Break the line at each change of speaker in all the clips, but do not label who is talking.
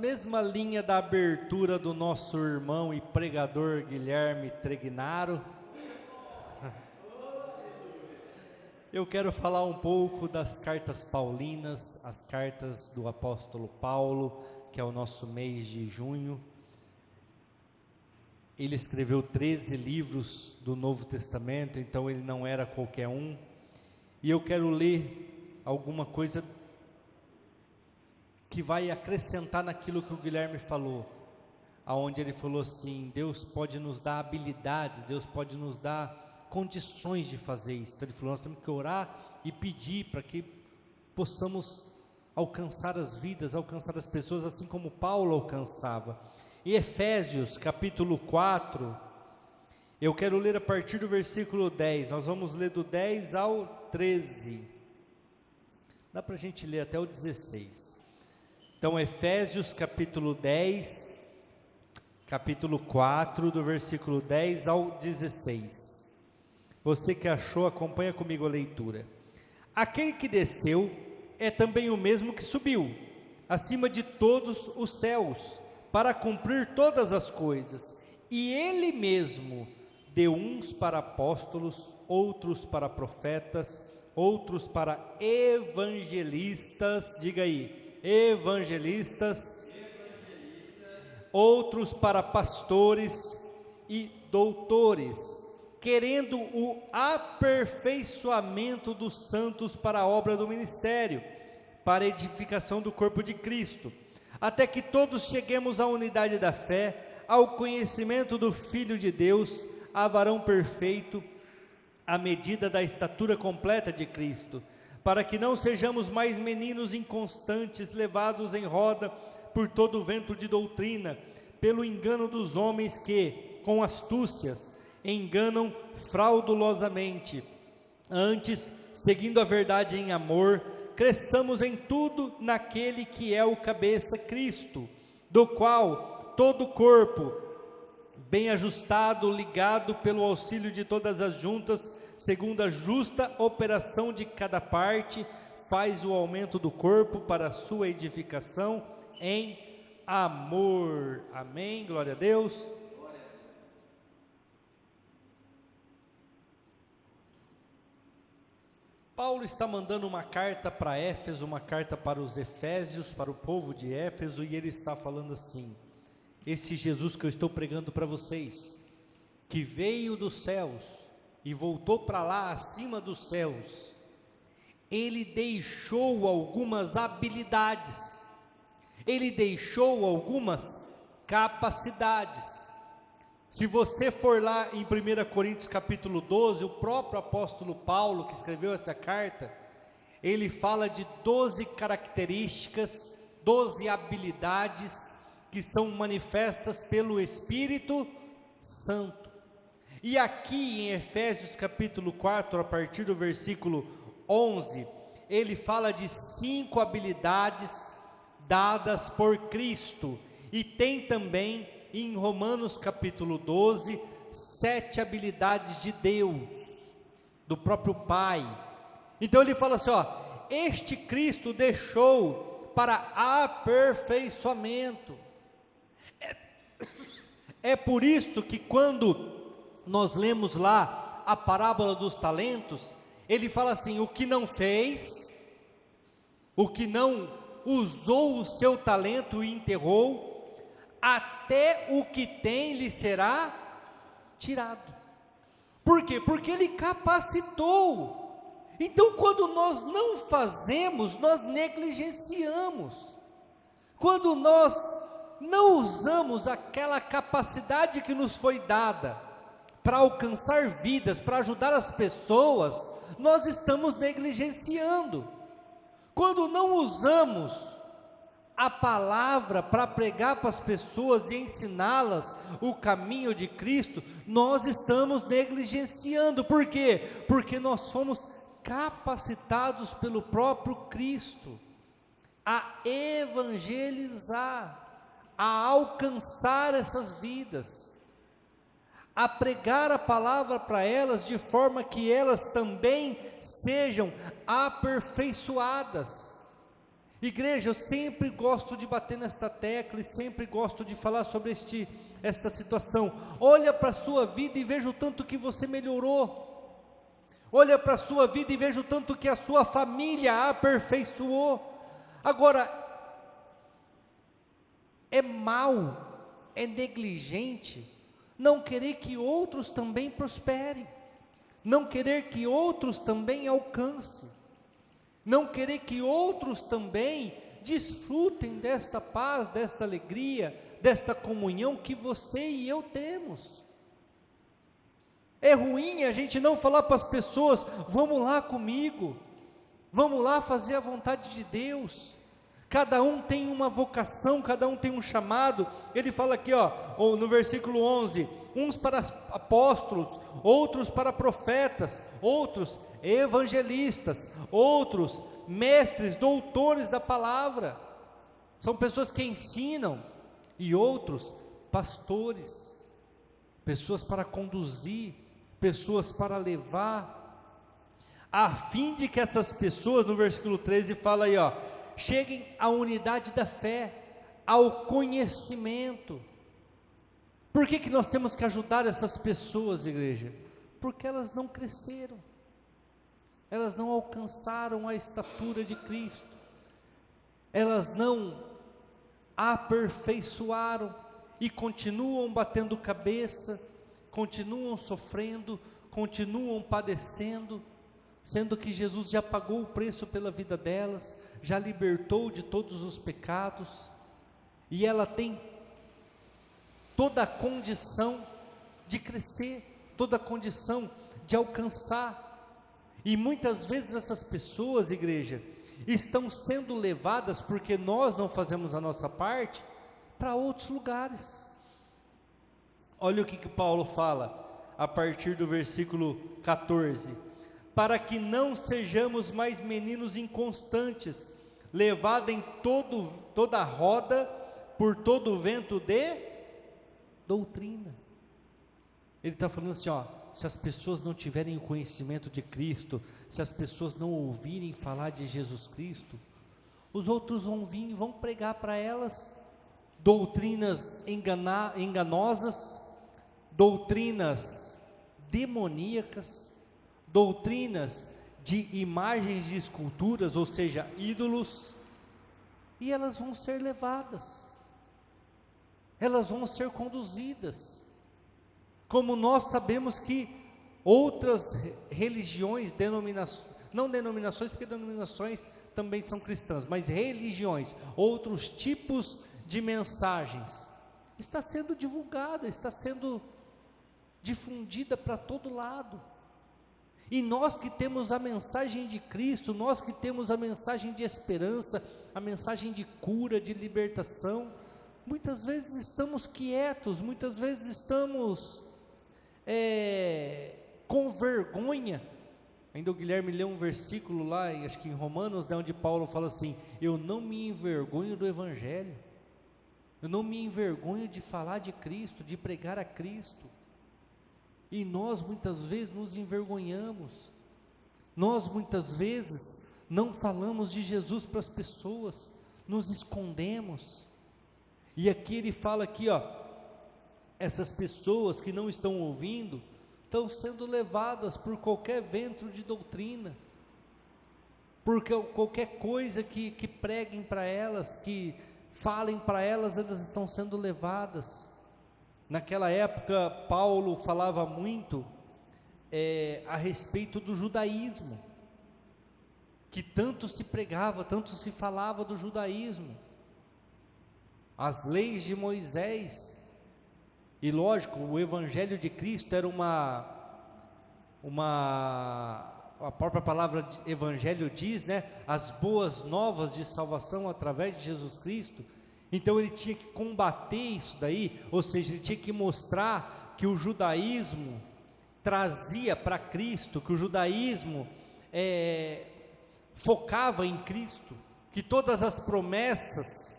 mesma linha da abertura do nosso irmão e pregador Guilherme Tregnaro, eu quero falar um pouco das cartas paulinas, as cartas do apóstolo Paulo, que é o nosso mês de junho. Ele escreveu 13 livros do Novo Testamento, então ele não era qualquer um. E eu quero ler alguma coisa que vai acrescentar naquilo que o Guilherme falou, aonde ele falou assim: Deus pode nos dar habilidades, Deus pode nos dar condições de fazer isso. Então ele falou: nós temos que orar e pedir para que possamos alcançar as vidas, alcançar as pessoas, assim como Paulo alcançava. Em Efésios capítulo 4, eu quero ler a partir do versículo 10, nós vamos ler do 10 ao 13, dá para a gente ler até o 16. Então, Efésios capítulo 10, capítulo 4, do versículo 10 ao 16. Você que achou, acompanha comigo a leitura. Aquele que desceu é também o mesmo que subiu, acima de todos os céus, para cumprir todas as coisas. E Ele mesmo deu uns para apóstolos, outros para profetas, outros para evangelistas, diga aí, evangelistas, outros para pastores e doutores, querendo o aperfeiçoamento dos santos para a obra do ministério, para a edificação do corpo de Cristo, até que todos cheguemos à unidade da fé, ao conhecimento do Filho de Deus, a varão perfeito, à medida da estatura completa de Cristo, para que não sejamos mais meninos inconstantes, levados em roda por todo o vento de doutrina, pelo engano dos homens que, com astúcias, enganam fraudulosamente. Antes, seguindo a verdade em amor, cresçamos em tudo naquele que é o cabeça, Cristo, do qual todo o corpo, bem ajustado, ligado pelo auxílio de todas as juntas, segundo a justa operação de cada parte, faz o aumento do corpo para a sua edificação em amor. Amém, glória a Deus. Paulo está mandando uma carta para Éfeso, uma carta para os Efésios, para o povo de Éfeso, e ele está falando assim: esse Jesus que eu estou pregando para vocês, que veio dos céus e voltou para lá acima dos céus, ele deixou algumas habilidades, ele deixou algumas capacidades. Se você for lá em 1 Coríntios capítulo 12, o próprio apóstolo Paulo, que escreveu essa carta, ele fala de 12 características, 12 habilidades que são manifestas pelo Espírito Santo. E aqui em Efésios capítulo 4, a partir do versículo 11, ele fala de 5 habilidades dadas por Cristo, e tem também em Romanos capítulo 12, 7 habilidades de Deus, do próprio Pai. Então ele fala assim, ó, este Cristo deixou para aperfeiçoamento. É por isso que quando nós lemos lá a parábola dos talentos, ele fala assim: o que não fez, o que não usou o seu talento e enterrou, até o que tem lhe será tirado. Por quê? Porque ele capacitou. Então, quando nós não fazemos, nós negligenciamos. Quando nós não usamos aquela capacidade que nos foi dada para alcançar vidas, para ajudar as pessoas, nós estamos negligenciando. Quando não usamos a palavra para pregar para as pessoas e ensiná-las o caminho de Cristo, nós estamos negligenciando. Por quê? Porque nós fomos capacitados pelo próprio Cristo a evangelizar, a alcançar essas vidas, a pregar a palavra para elas de forma que elas também sejam aperfeiçoadas. Igreja, eu sempre gosto de bater nesta tecla e sempre gosto de falar sobre esta situação. Olha para a sua vida e veja o tanto que você melhorou. Olha para a sua vida e veja o tanto que a sua família aperfeiçoou. Agora, é mal, é negligente não querer que outros também prosperem, não querer que outros também alcancem, não querer que outros também desfrutem desta paz, desta alegria, desta comunhão que você e eu temos. É ruim a gente não falar para as pessoas: vamos lá comigo, vamos lá fazer a vontade de Deus. Cada um tem uma vocação, cada um tem um chamado. Ele fala aqui, no versículo 11, uns para apóstolos, outros para profetas, outros evangelistas, outros mestres, doutores da palavra. São pessoas que ensinam, e outros pastores, pessoas para conduzir, pessoas para levar, a fim de que essas pessoas, no versículo 13 fala aí, cheguem à unidade da fé, ao conhecimento. Por que nós temos que ajudar essas pessoas, igreja? Porque elas não cresceram, elas não alcançaram a estatura de Cristo, elas não aperfeiçoaram e continuam batendo cabeça, continuam sofrendo, continuam padecendo, sendo que Jesus já pagou o preço pela vida delas, já libertou de todos os pecados, e ela tem toda a condição de crescer, toda a condição de alcançar. E muitas vezes essas pessoas, igreja, estão sendo levadas, porque nós não fazemos a nossa parte, para outros lugares. Olha o que Paulo fala, a partir do versículo 14: para que não sejamos mais meninos inconstantes, levados em toda a roda, por todo o vento de doutrina. Ele está falando assim, se as pessoas não tiverem o conhecimento de Cristo, se as pessoas não ouvirem falar de Jesus Cristo, os outros vão vir e vão pregar para elas doutrinas enganosas, doutrinas demoníacas, doutrinas de imagens de esculturas, ou seja, ídolos, e elas vão ser levadas, elas vão ser conduzidas, como nós sabemos que outras religiões, não denominações, porque denominações também são cristãs, mas religiões, outros tipos de mensagens, está sendo divulgada, está sendo difundida para todo lado. E nós que temos a mensagem de Cristo, nós que temos a mensagem de esperança, a mensagem de cura, de libertação, muitas vezes estamos quietos, muitas vezes estamos com vergonha. Ainda o Guilherme leu um versículo lá, acho que em Romanos, onde Paulo fala assim: eu não me envergonho do Evangelho, eu não me envergonho de falar de Cristo, de pregar a Cristo. E nós muitas vezes nos envergonhamos, nós muitas vezes não falamos de Jesus para as pessoas, nos escondemos. E aqui ele fala aqui, essas pessoas que não estão ouvindo, estão sendo levadas por qualquer vento de doutrina, por qualquer coisa que preguem para elas, que falem para elas, elas estão sendo levadas. Naquela época, Paulo falava muito a respeito do judaísmo, que tanto se pregava, tanto se falava do judaísmo, as leis de Moisés, e lógico, o Evangelho de Cristo era a própria palavra Evangelho diz, as boas novas de salvação através de Jesus Cristo. Então ele tinha que combater isso daí, ou seja, ele tinha que mostrar que o judaísmo trazia para Cristo, que o judaísmo focava em Cristo, que todas as promessas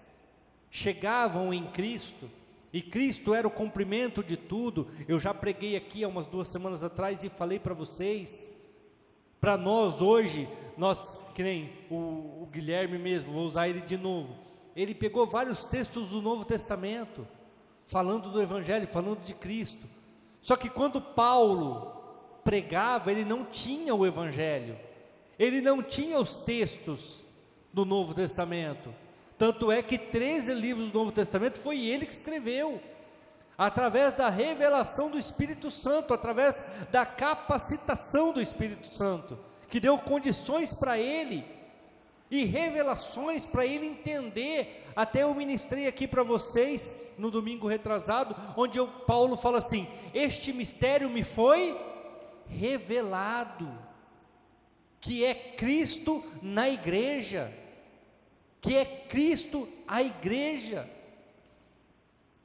chegavam em Cristo, e Cristo era o cumprimento de tudo. Eu já preguei aqui há umas 2 semanas atrás e falei para vocês, para nós hoje que nem o Guilherme mesmo, vou usar ele de novo, ele pegou vários textos do Novo Testamento, falando do Evangelho, falando de Cristo, só que quando Paulo pregava, ele não tinha o Evangelho, ele não tinha os textos do Novo Testamento, tanto é que 13 livros do Novo Testamento foi ele que escreveu, através da revelação do Espírito Santo, através da capacitação do Espírito Santo, que deu condições para ele, e revelações para ele entender. Até eu ministrei aqui para vocês, no domingo retrasado, onde Paulo fala assim, este mistério me foi revelado, que é Cristo na igreja, que é Cristo a igreja,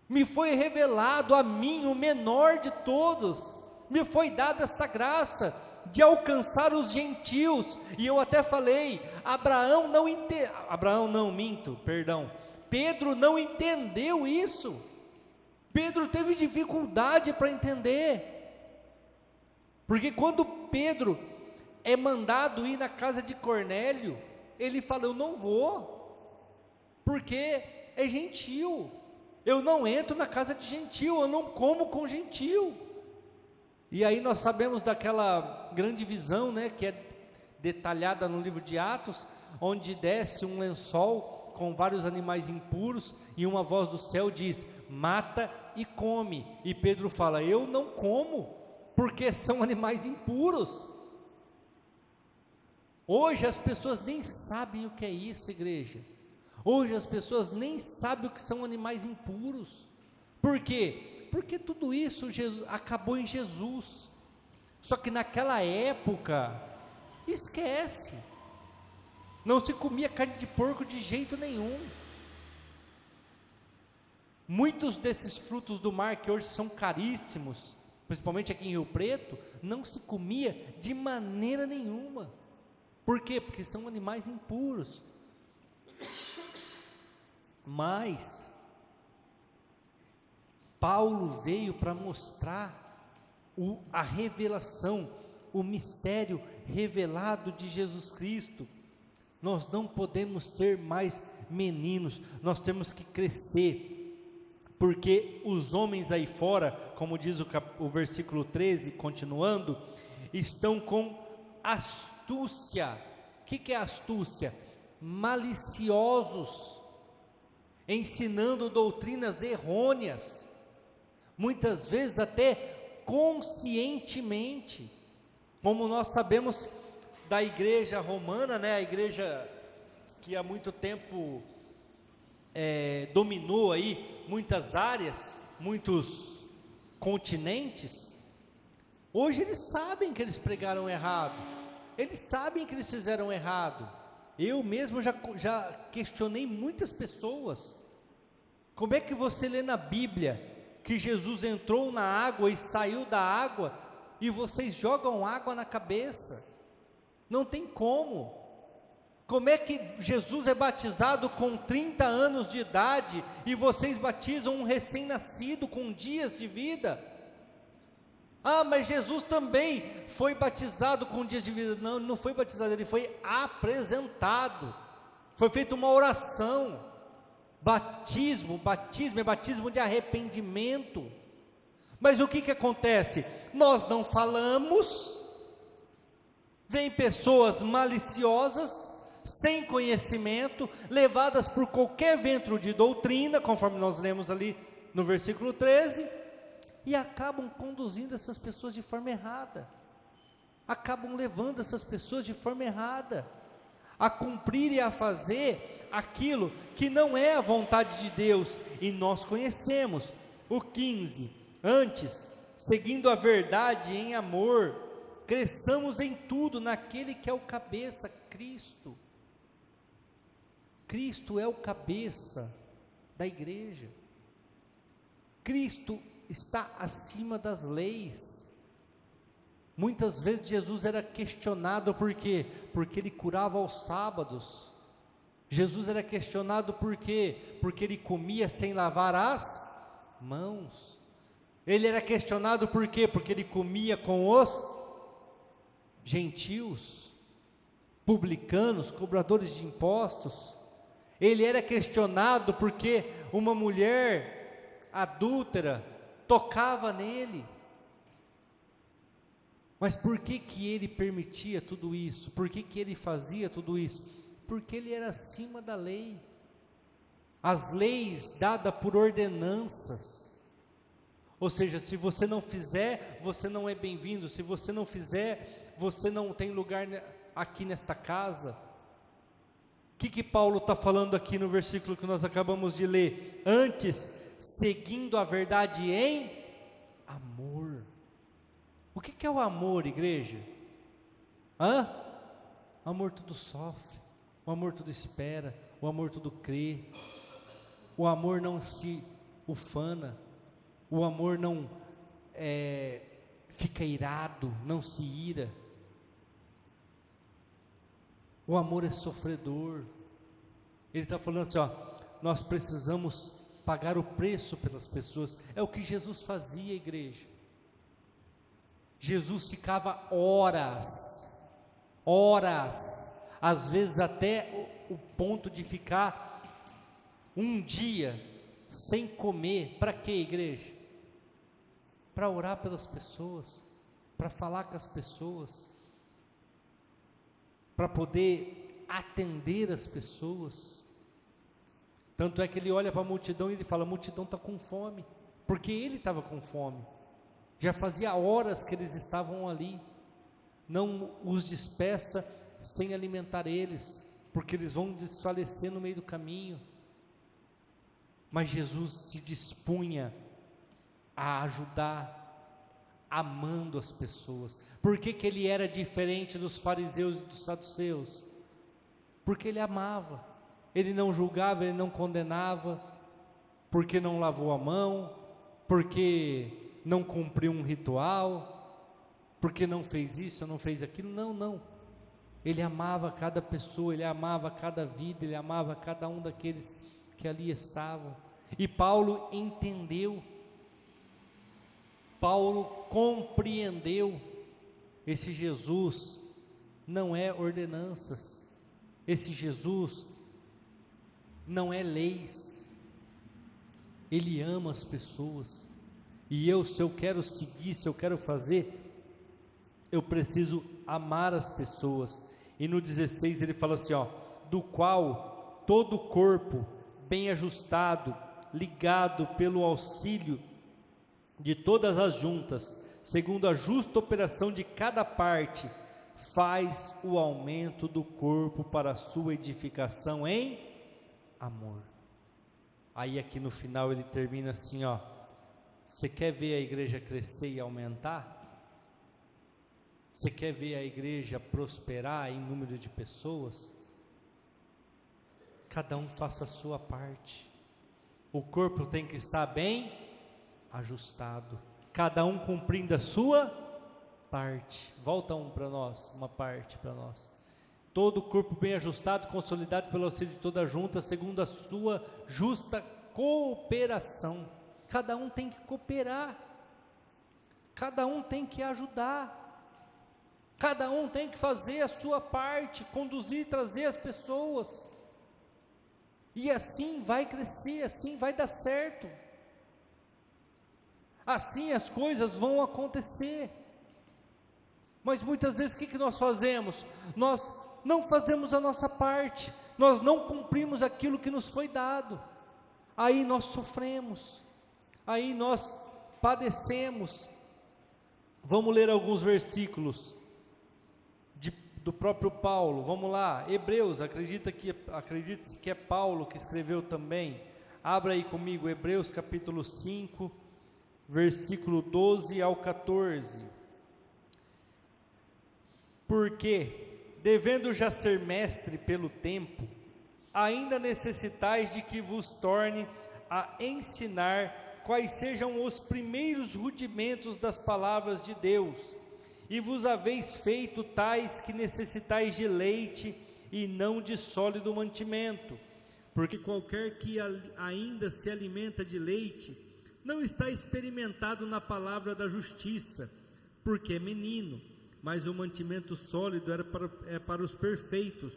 me foi revelado a mim, o menor de todos, me foi dada esta graça, de alcançar os gentios, e eu até falei, Pedro não entendeu isso, Pedro teve dificuldade para entender, porque quando Pedro é mandado ir na casa de Cornélio, ele fala, eu não vou, porque é gentil, eu não entro na casa de gentil, eu não como com gentil. E aí nós sabemos daquela grande visão, né, que é detalhada no livro de Atos, onde desce um lençol com vários animais impuros, e uma voz do céu diz, mata e come, e Pedro fala, eu não como, porque são animais impuros. Hoje as pessoas nem sabem o que é isso, igreja, hoje as pessoas nem sabem o que são animais impuros. Por quê? Porque tudo isso acabou em Jesus, só que naquela época, esquece, não se comia carne de porco de jeito nenhum, muitos desses frutos do mar que hoje são caríssimos, principalmente aqui em Rio Preto, não se comia de maneira nenhuma. Por quê? Porque são animais impuros. Mas Paulo veio para mostrar a revelação, o mistério revelado de Jesus Cristo. Nós não podemos ser mais meninos, nós temos que crescer, porque os homens aí fora, como diz o versículo 13, continuando, estão com astúcia. O que é astúcia? Maliciosos, ensinando doutrinas errôneas, muitas vezes até conscientemente, como nós sabemos da igreja romana, né, a igreja que há muito tempo dominou aí muitas áreas, muitos continentes. Hoje eles sabem que eles pregaram errado, eles sabem que eles fizeram errado. Eu mesmo já questionei muitas pessoas. Como é que você lê na Bíblia que Jesus entrou na água e saiu da água e vocês jogam água na cabeça? Não tem como. Como é que Jesus é batizado com 30 anos de idade e vocês batizam um recém-nascido com dias de vida? Ah, mas Jesus também foi batizado com dias de vida. Não, não foi batizado, ele foi apresentado, foi feita uma oração. Batismo é batismo de arrependimento. Mas o que acontece? Nós não falamos, vem pessoas maliciosas, sem conhecimento, levadas por qualquer vento de doutrina, conforme nós lemos ali no versículo 13, e acabam conduzindo essas pessoas de forma errada, acabam levando essas pessoas de forma errada, a cumprir e a fazer aquilo que não é a vontade de Deus, e nós conhecemos. O 15, antes, seguindo a verdade em amor, cresçamos em tudo naquele que é o cabeça, Cristo. Cristo é o cabeça da igreja, Cristo está acima das leis. Muitas vezes Jesus era questionado por quê? Porque ele curava aos sábados. Jesus era questionado por quê? Porque ele comia sem lavar as mãos. Ele era questionado por quê? Porque ele comia com os gentios. publicanos, cobradores de impostos. Ele era questionado porque uma mulher adúltera tocava nele. Mas por que ele permitia tudo isso? Por que ele fazia tudo isso? Porque ele era acima da lei. As leis dadas por ordenanças. Ou seja, se você não fizer, você não é bem-vindo. Se você não fizer, você não tem lugar aqui nesta casa. O que Paulo está falando aqui no versículo que nós acabamos de ler? Antes, seguindo a verdade em amor. O que é o amor, igreja? O amor tudo sofre, o amor tudo espera, o amor tudo crê. O amor não se ufana, o amor não fica irado, não se ira. O amor é sofredor. Ele está falando assim, nós precisamos pagar o preço pelas pessoas. É o que Jesus fazia, igreja. Jesus ficava horas, às vezes até o ponto de ficar um dia sem comer. Para quê, igreja? Para orar pelas pessoas, para falar com as pessoas, para poder atender as pessoas. Tanto é que ele olha para a multidão e ele fala: a multidão está com fome, porque ele estava com fome. Já fazia horas que eles estavam ali. Não os despeça sem alimentar eles, porque eles vão desfalecer no meio do caminho. Mas Jesus se dispunha a ajudar, amando as pessoas. Por que ele era diferente dos fariseus e dos saduceus? Porque ele amava. Ele não julgava, ele não condenava, porque não lavou a mão, porque não cumpriu um ritual, porque não fez isso, não fez aquilo. Não. Ele amava cada pessoa, ele amava cada vida, ele amava cada um daqueles que ali estavam. E Paulo entendeu, Paulo compreendeu. Esse Jesus não é ordenanças, esse Jesus não é leis. Ele ama as pessoas. E se eu quero seguir, se eu quero fazer, eu preciso amar as pessoas. E no 16 ele fala assim, do qual todo o corpo bem ajustado, ligado pelo auxílio de todas as juntas, segundo a justa operação de cada parte, faz o aumento do corpo para a sua edificação em amor. Aí aqui no final ele termina assim, você quer ver a igreja crescer e aumentar? Você quer ver a igreja prosperar em número de pessoas? Cada um faça a sua parte. O corpo tem que estar bem ajustado, cada um cumprindo a sua parte. Volta uma parte para nós. Todo o corpo bem ajustado, consolidado pelo auxílio de toda a junta, segundo a sua justa cooperação. Cada um tem que cooperar, cada um tem que ajudar, cada um tem que fazer a sua parte, conduzir, trazer as pessoas, e assim vai crescer, assim vai dar certo, assim as coisas vão acontecer. Mas muitas vezes o que nós fazemos? Nós não fazemos a nossa parte, nós não cumprimos aquilo que nos foi dado, aí nós sofremos, aí nós padecemos. Vamos ler alguns versículos do próprio Paulo. Vamos lá, Hebreus, acredite-se que é Paulo que escreveu também. Abra aí comigo, Hebreus capítulo 5, versículo 12 ao 14. Porque, devendo já ser mestre pelo tempo, ainda necessitais de que vos torne a ensinar quais sejam os primeiros rudimentos das palavras de Deus, e vos haveis feito tais que necessitais de leite e não de sólido mantimento, porque qualquer que ainda se alimenta de leite, não está experimentado na palavra da justiça, porque é menino.
mas o mantimento sólido é para os perfeitos,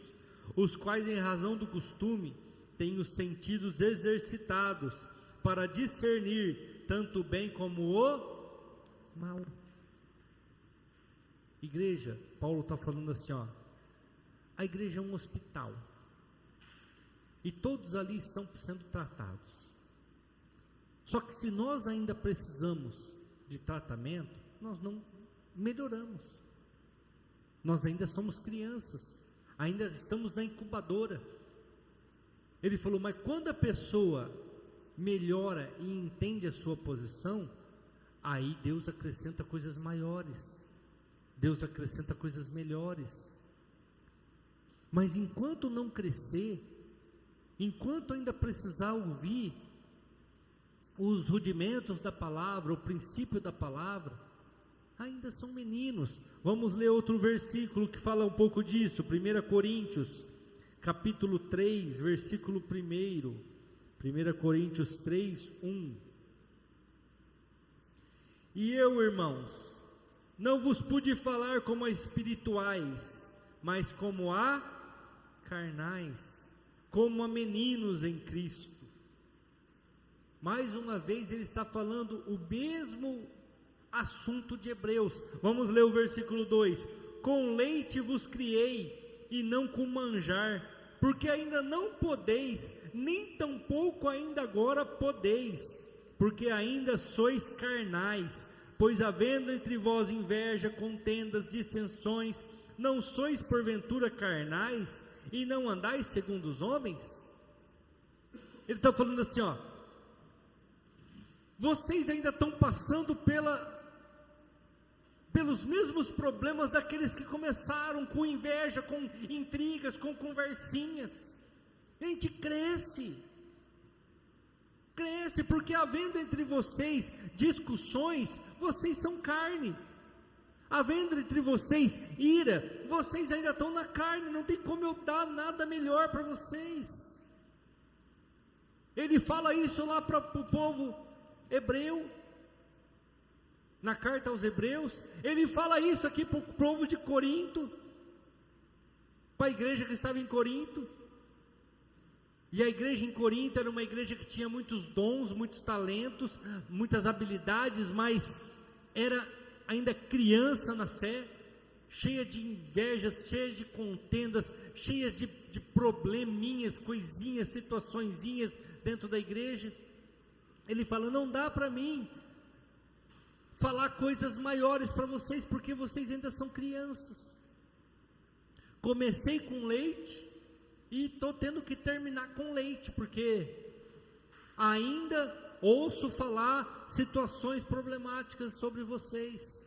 os quais, em razão do costume, têm os sentidos exercitados para discernir tanto o bem como o mal. Igreja, Paulo está falando assim, ó, a igreja é um hospital, e todos ali estão sendo tratados. Só que se nós ainda precisamos de tratamento, nós não melhoramos. Nós ainda somos crianças, ainda estamos na incubadora. Ele falou, mas quando a pessoa melhora e entende a sua posição, aí Deus acrescenta coisas maiores, Deus acrescenta coisas melhores. Mas enquanto não crescer, enquanto ainda precisar ouvir os rudimentos da palavra, o princípio da palavra, ainda são meninos. Vamos ler outro versículo que fala um pouco disso, 1 Coríntios, capítulo 3, versículo 1, 1 Coríntios 3, 1. E eu, irmãos, não vos pude falar como a espirituais, mas como a carnais, como a meninos em Cristo. Mais uma vez ele está falando o mesmo assunto de Hebreus. Vamos ler o versículo 2: com leite vos criei, e não com manjar, porque ainda não podeis, nem tampouco ainda agora podeis, porque ainda sois carnais. Pois havendo entre vós inveja, contendas, dissensões, não sois porventura carnais, e não andais segundo os homens? Ele está falando assim, ó, vocês ainda estão passando pelos mesmos problemas daqueles que começaram com inveja, com intrigas, com conversinhas. Gente, cresce, porque havendo entre vocês discussões, vocês são carne. Havendo entre vocês ira, vocês ainda estão na carne, não tem como eu dar nada melhor para vocês. Ele fala isso lá para o povo hebreu, na carta aos Hebreus. Ele fala isso aqui para o povo de Corinto, para a igreja que estava em Corinto. E a igreja em Corinto era uma igreja que tinha muitos dons, muitos talentos, muitas habilidades, mas era ainda criança na fé, cheia de invejas, cheia de contendas, cheias de probleminhas, coisinhas, situaçõezinhas dentro da igreja. Ele fala, não dá para mim falar coisas maiores para vocês, porque vocês ainda são crianças. Comecei com leite e estou tendo que terminar com leite, porque ainda ouço falar situações problemáticas sobre vocês,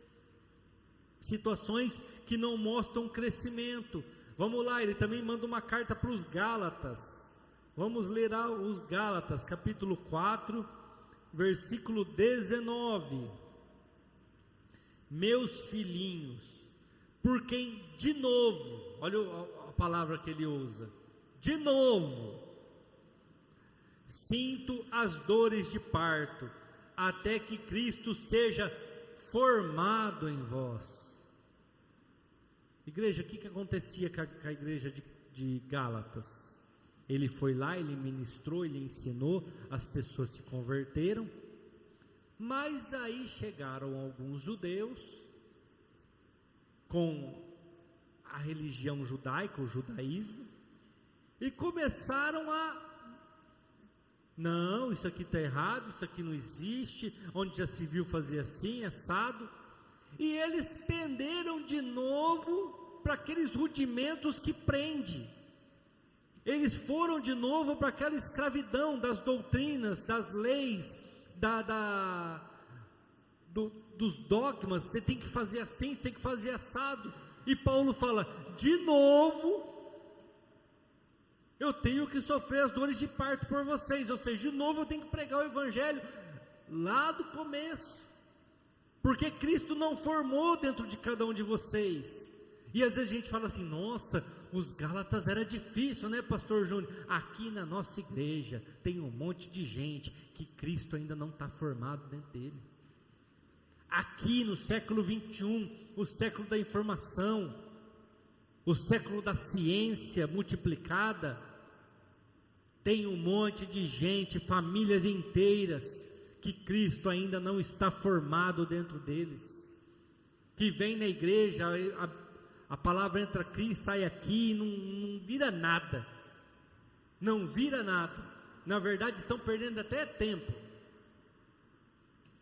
situações que não mostram crescimento. Vamos lá, ele também manda uma carta para os Gálatas. Vamos ler os Gálatas, capítulo 4, versículo 19. Meus filhinhos, por quem de novo, olha a palavra que ele usa, de novo, sinto as dores de parto, até que Cristo seja formado em vós. Igreja, o que acontecia com a igreja de Gálatas? Ele foi lá, ele ministrou, ele ensinou, as pessoas se converteram, mas aí chegaram alguns judeus com a religião judaica, o judaísmo, e começaram não, isso aqui está errado, isso aqui não existe, onde já se viu fazer assim, assado, e eles penderam de novo para aqueles rudimentos que prende. Eles foram de novo para aquela escravidão das doutrinas, das leis, dos dogmas. Você tem que fazer assim, você tem que fazer assado. E Paulo fala, de novo, eu tenho que sofrer as dores de parto por vocês. Ou seja, de novo eu tenho que pregar o evangelho lá do começo, porque Cristo não formou dentro de cada um de vocês. E às vezes a gente fala assim, nossa, os Gálatas era difícil, né, pastor Júnior? Aqui na nossa igreja tem um monte de gente que Cristo ainda não está formado dentro dele. aqui no século 21, o século da informação, o século da ciência multiplicada, tem um monte de gente, famílias inteiras, que Cristo ainda não está formado dentro deles, que vem na igreja, a palavra entra aqui, sai aqui, não vira nada, não vira nada, na verdade estão perdendo até tempo,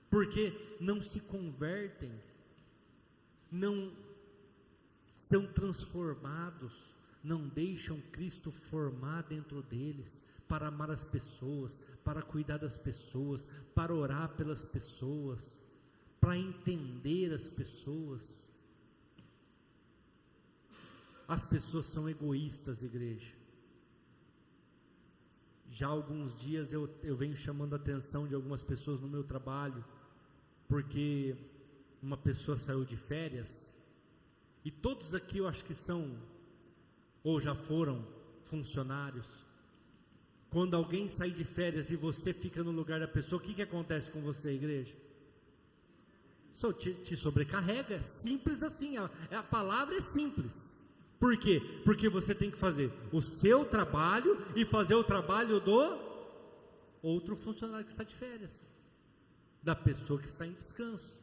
porque não se convertem, não são transformados, não deixam Cristo formar dentro deles, para amar as pessoas, para cuidar das pessoas, para orar pelas pessoas, para entender as pessoas. As pessoas são egoístas, igreja. Já há alguns dias eu venho chamando a atenção de algumas pessoas no meu trabalho, porque uma pessoa saiu de férias, e todos aqui eu acho que são, ou já foram, funcionários. Quando alguém sai de férias e você fica no lugar da pessoa, o que acontece com você, igreja? Te sobrecarrega, simples assim, a palavra é simples. Por quê? Porque você tem que fazer o seu trabalho e fazer o trabalho do outro funcionário que está de férias, da pessoa que está em descanso.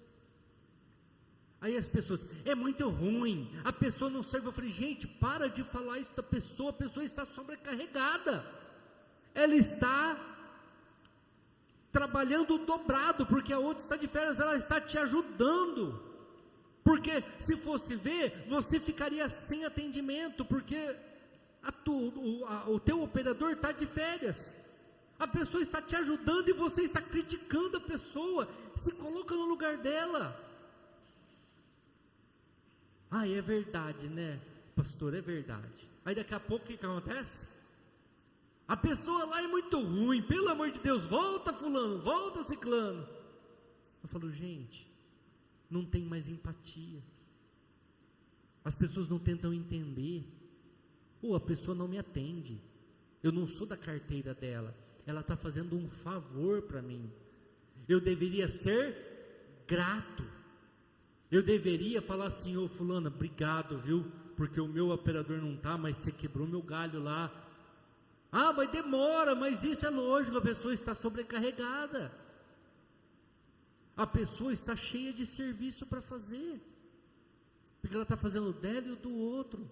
Aí as pessoas, é muito ruim, a pessoa não serve. Eu falei, gente, para de falar isso da pessoa, a pessoa está sobrecarregada, ela está trabalhando dobrado, porque a outra está de férias, ela está te ajudando, porque se fosse ver, você ficaria sem atendimento, porque o teu operador está de férias, a pessoa está te ajudando e você está criticando a pessoa. Se coloca no lugar dela. É verdade, né, pastor, é verdade. Aí daqui a pouco o que acontece? A pessoa lá é muito ruim, pelo amor de Deus, volta fulano, volta ciclano. Eu falo, gente, não tem mais empatia, as pessoas não tentam entender, a pessoa não me atende, eu não sou da carteira dela, ela está fazendo um favor para mim, eu deveria ser grato, eu deveria falar assim, fulana, obrigado, viu, porque o meu operador não está, mas você quebrou meu galho lá. Mas demora, mas isso é lógico, a pessoa está sobrecarregada, a pessoa está cheia de serviço para fazer, porque ela está fazendo o dela e o do outro.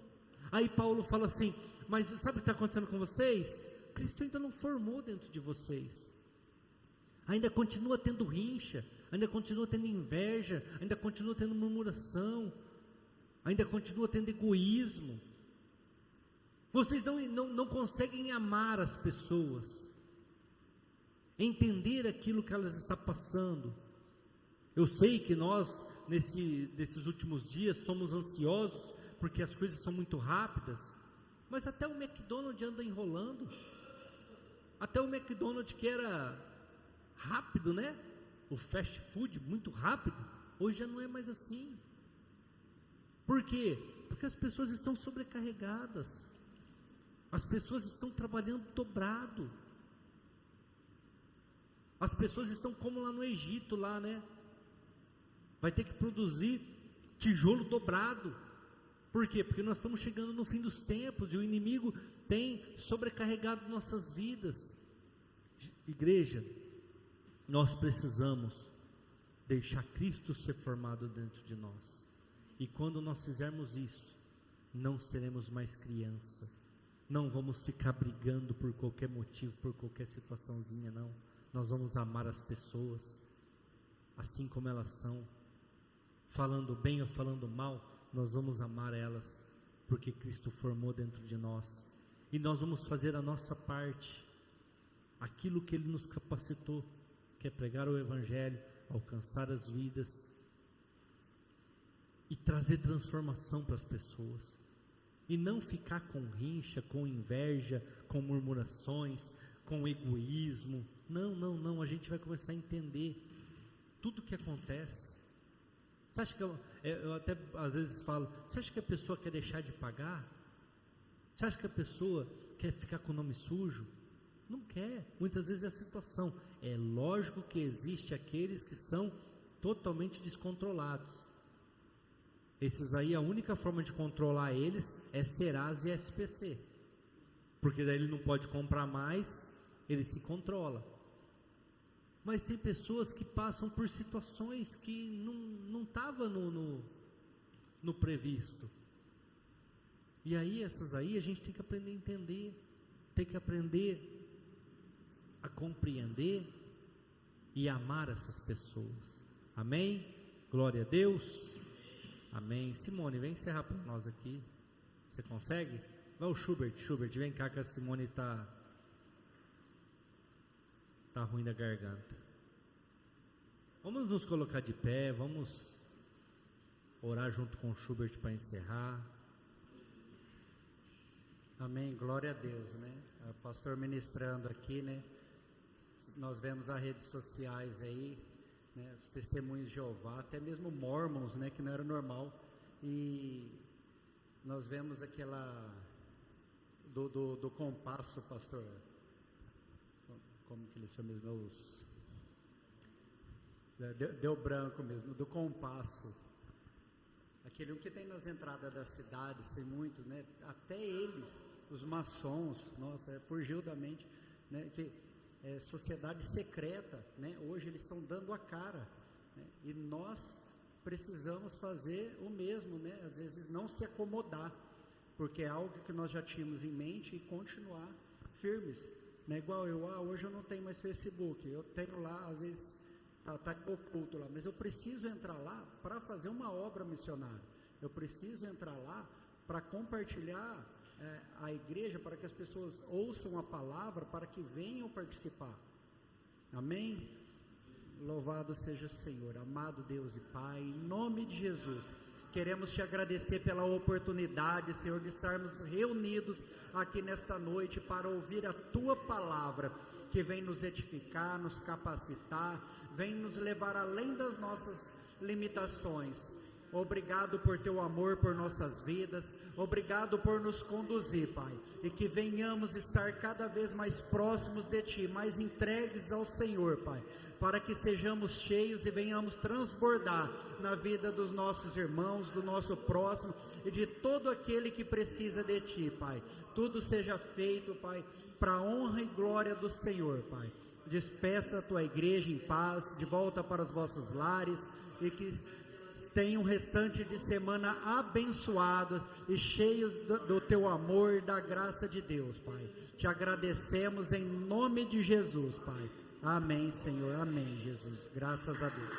Aí Paulo fala assim, mas sabe o que está acontecendo com vocês? Cristo ainda não formou dentro de vocês, ainda continua tendo rincha, ainda continua tendo inveja, ainda continua tendo murmuração, ainda continua tendo egoísmo. Vocês não conseguem amar as pessoas, entender aquilo que elas estão passando. Eu sei que nós, nesses últimos dias, somos ansiosos, porque as coisas são muito rápidas, mas até o McDonald's anda enrolando, até o McDonald's que era rápido, né? O fast food muito rápido, hoje já não é mais assim. Por quê? Porque as pessoas estão sobrecarregadas, as pessoas estão trabalhando dobrado, as pessoas estão como lá no Egito, lá, né? Vai ter que produzir tijolo dobrado. Por quê? Porque nós estamos chegando no fim dos tempos e o inimigo tem sobrecarregado nossas vidas. Igreja, nós precisamos deixar Cristo ser formado dentro de nós, e quando nós fizermos isso, não seremos mais criança, não vamos ficar brigando por qualquer motivo, por qualquer situaçãozinha, não. Nós vamos amar as pessoas assim como elas são, falando bem ou falando mal, nós vamos amar elas, porque Cristo formou dentro de nós, e nós vamos fazer a nossa parte, aquilo que Ele nos capacitou, que é pregar o Evangelho, alcançar as vidas, e trazer transformação para as pessoas, e não ficar com rincha, com inveja, com murmurações, com egoísmo. Não, a gente vai começar a entender tudo o que acontece. Você acha que eu até às vezes falo, você acha que a pessoa quer deixar de pagar? Você acha que a pessoa quer ficar com o nome sujo? Não quer, muitas vezes é a situação. É lógico que existe aqueles que são totalmente descontrolados. Esses aí, a única forma de controlar eles é Serasa e SPC, porque daí ele não pode comprar mais, ele se controla. Mas tem pessoas que passam por situações que não estava no previsto. E aí, essas aí, a gente tem que aprender a entender, tem que aprender a compreender e amar essas pessoas. Amém? Glória a Deus. Amém. Simone, vem encerrar para nós aqui. Você consegue? Vai o Schubert, vem cá que a Simone tá ruim da garganta. Vamos nos colocar de pé, vamos orar junto com o Schubert para encerrar.
Amém, glória a Deus, né? O pastor ministrando aqui, né? Nós vemos as redes sociais aí, né? Os testemunhos de Jeová, até mesmo mormons, né? Que não era normal. E nós vemos aquela do compasso, pastor. Como que eles chamam mesmo? Deu branco mesmo, do compasso. Aquele que tem nas entradas das cidades, tem muito, né? Até eles, os maçons, nossa, fugiu da mente, né? Que sociedade secreta, né? Hoje eles estão dando a cara, né? E nós precisamos fazer o mesmo, né? Às vezes não se acomodar, porque é algo que nós já tínhamos em mente e continuar firmes, né? Igual hoje eu não tenho mais Facebook, eu tenho lá, às vezes está oculto lá, mas eu preciso entrar lá para fazer uma obra missionária, eu preciso entrar lá para compartilhar a igreja, para que as pessoas ouçam a palavra, para que venham participar. Amém? Louvado seja o Senhor. Amado Deus e Pai, em nome de Jesus, queremos te agradecer pela oportunidade, Senhor, de estarmos reunidos aqui nesta noite para ouvir a tua palavra, que vem nos edificar, nos capacitar, vem nos levar além das nossas limitações. Obrigado por teu amor por nossas vidas, obrigado por nos conduzir, Pai, e que venhamos estar cada vez mais próximos de Ti, mais entregues ao Senhor, Pai, para que sejamos cheios e venhamos transbordar na vida dos nossos irmãos, do nosso próximo e de todo aquele que precisa de Ti, Pai. Tudo seja feito, Pai, para a honra e glória do Senhor, Pai. Despeça a Tua igreja em paz, de volta para os vossos lares, e que tenha um restante de semana abençoado e cheios do teu amor e da graça de Deus, Pai. Te agradecemos em nome de Jesus, Pai. Amém, Senhor. Amém, Jesus. Graças a Deus.